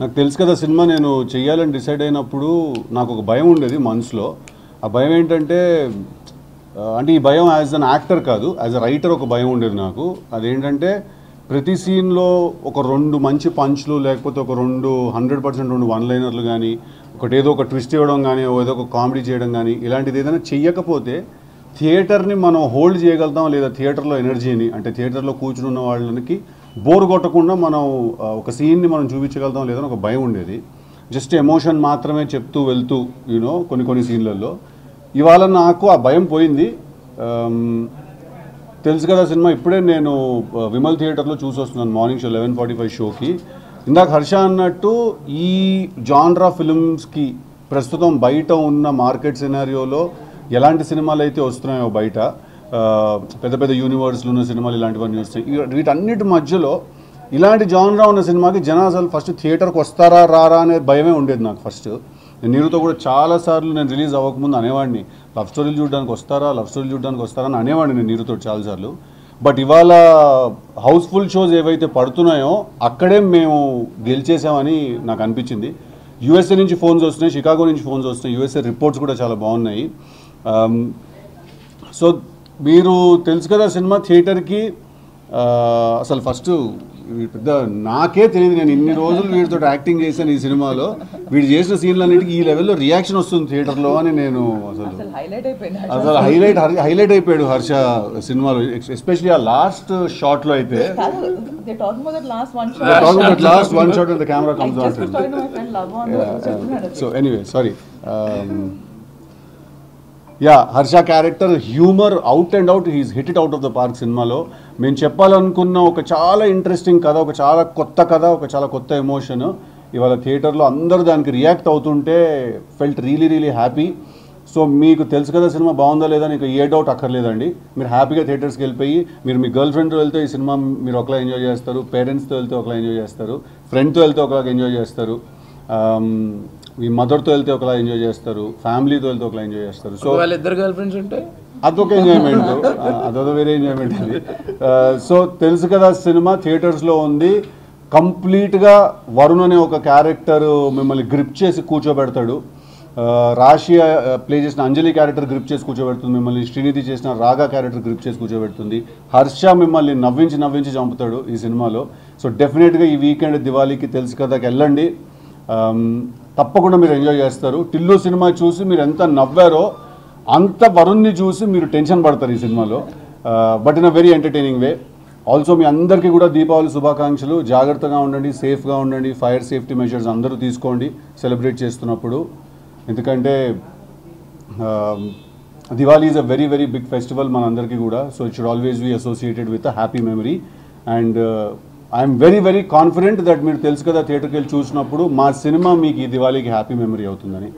నాకు తెలుసు కదా సినిమా నేను చెయ్యాలని డిసైడ్ అయినప్పుడు నాకు ఒక భయం ఉండేది మనసులో. ఆ భయం ఏంటంటే అంటే ఈ భయం యాజ్ అన్ యాక్టర్ కాదు, యాజ్ అ రైటర్ ఒక భయం ఉండేది నాకు. అదేంటంటే ప్రతి సీన్లో ఒక 2 మంచి పంచ్లు, లేకపోతే ఒక 100% 2 వన్ లైనర్లు కానీ, ఏదో ఒక ట్విస్ట్ ఇవ్వడం కానీ, ఏదో ఒక కామెడీ చేయడం కానీ, ఇలాంటిది ఏదైనా చెయ్యకపోతే థియేటర్ని మనం హోల్డ్ చేయగలుగుతాం లేదా థియేటర్లో ఎనర్జీని, అంటే థియేటర్లో కూర్చుని ఉన్న వాళ్ళకి బోర్ కొట్టకుండా మనం ఒక సీన్ని మనం చూపించగలుగుతాం లేదని ఒక భయం ఉండేది. జస్ట్ ఎమోషన్ మాత్రమే చెప్తూ వెళ్తూ కొన్ని సీన్లలో. ఇవాళ నాకు ఆ భయం పోయింది. తెలుసు కదా సినిమా ఇప్పుడే నేను విమల్ థియేటర్లో చూసి వస్తున్నాను మార్నింగ్ షో 11:45 షోకి. ఇందాక హర్ష అన్నట్టు ఈ జాన్రా ఫిల్మ్స్కి ప్రస్తుతం బయట ఉన్న మార్కెట్ సినారియోలో ఎలాంటి సినిమాలు అయితే వస్తున్నాయో బయట, పెద్ద పెద్ద యూనివర్స్లు ఉన్న సినిమాలు ఇలాంటివన్నీ వస్తాయి. వీటన్నిటి మధ్యలో ఇలాంటి జాన్రా ఉన్న సినిమాకి జనాలు అసలు ఫస్ట్ థియేటర్కి వస్తారా రారా అనే భయమే ఉండేది నాకు. ఫస్ట్ నేను నీరుతో కూడా చాలాసార్లు నేను రిలీజ్ అవ్వకముందు అనేవాడిని, లవ్ స్టోరీలు చూడడానికి వస్తారా అని అనేవాడిని నేను నీరుతో చాలాసార్లు. బట్ ఇవాళ హౌస్ఫుల్ షోస్ ఏవైతే పడుతున్నాయో అక్కడే మేము గెలిచేసామని నాకు అనిపించింది. యూఎస్ఏ నుంచి ఫోన్స్ వస్తున్నాయి, షికాగో నుంచి ఫోన్స్ వస్తున్నాయి, యూఎస్ఏ రిపోర్ట్స్ కూడా చాలా బాగున్నాయి. సో మీరు తెలుసు కదా సినిమా థియేటర్కి అసలు ఫస్ట్ పెద్ద నాకే తెలియదు. నేను ఇన్ని రోజులు వీడితో యాక్టింగ్ చేశాను ఈ సినిమాలో, వీడు చేసిన సీన్లన్నిటికీ ఈ లెవెల్లో రియాక్షన్ వస్తుంది థియేటర్లో అని నేను అసలు హైలైట్ అయిపోయాడు హర్ష సినిమాలో, ఎస్పెషల్లీ ఆ లాస్ట్ షాట్లో అయితే. Last one shot the camera comes on. So anyway sorry. Harsha character humour out and out, he's hit it out of the park సినిమాలో. మేము చెప్పాలనుకున్న ఒక చాలా ఇంట్రెస్టింగ్ కథ, ఒక చాలా కొత్త కథ, ఒక చాలా కొత్త ఎమోషన్ ఇవాళ థియేటర్లో అందరూ దానికి రియాక్ట్ అవుతుంటే ఫెల్ట్ రియలీ హ్యాపీ. సో మీకు తెలుసు కదా సినిమా బాగుందా లేదా నీకు ఏ డౌట్ అక్కర్లేదండి. మీరు హ్యాపీగా థియేటర్స్కి వెళ్ళిపోయి మీరు మీ గర్ల్ ఫ్రెండ్తో వెళ్తే ఈ సినిమా మీరు ఒకలా ఎంజాయ్ చేస్తారు, పేరెంట్స్తో వెళ్తే ఒకలా ఎంజాయ్ చేస్తారు, ఫ్రెండ్తో వెళ్తే ఒకలా ఎంజాయ్ చేస్తారు, మీ మదర్తో వెళ్తే ఒకలా ఎంజాయ్ చేస్తారు, ఫ్యామిలీతో వెళ్తే ఒకలా ఎంజాయ్ చేస్తారు. సో వాళ్ళిద్దరు గర్ల్ ఫ్రెండ్స్ ఉంటే అదొక ఎంజాయ్మెంట్, అదొక వేరే ఎంజాయ్మెంట్ అది. సో తెలుసు కదా సినిమా థియేటర్స్లో ఉంది. కంప్లీట్గా వరుణ్ అనే ఒక క్యారెక్టర్ మిమ్మల్ని గ్రిప్ చేసి కూర్చోబెడతాడు. రాశి ప్లే చేసిన అంజలి క్యారెక్టర్ గ్రిప్ చేసి కూర్చోబెడుతుంది మిమ్మల్ని, శ్రీనిధి చేసిన రాగా క్యారెక్టర్ గ్రిప్ చేసి కూర్చోబెడుతుంది, హర్ష మిమ్మల్ని నవ్వించి చంపుతాడు ఈ సినిమాలో. సో డెఫినెట్గా ఈ వీకెండ్ దివాళీకి తెలుసు కదాకి వెళ్ళండి, తప్పకుండా మీరు ఎంజాయ్ చేస్తారు. టిల్లు సినిమా చూసి మీరు ఎంత నవ్వారో అంత వరుణ్ని చూసి మీరు టెన్షన్ పడతారు ఈ సినిమాలో, but in a very entertaining way. Also మీ అందరికీ కూడా దీపావళి శుభాకాంక్షలు. జాగ్రత్తగా ఉండండి, సేఫ్గా ఉండండి, ఫైర్ సేఫ్టీ మెజర్స్ అందరూ తీసుకోండి సెలబ్రేట్ చేస్తున్నప్పుడు. ఎందుకంటే Diwali is a very big festival మనందరికీ కూడా. So it should always be associated with a happy memory. And I'm very confident that మీరు తెలుసు కదా థియేటర్కి వెళ్ళి చూసినప్పుడు మా సినిమా మీకు ఈ దివాళీకి హ్యాపీ మెమరీ అవుతుందని.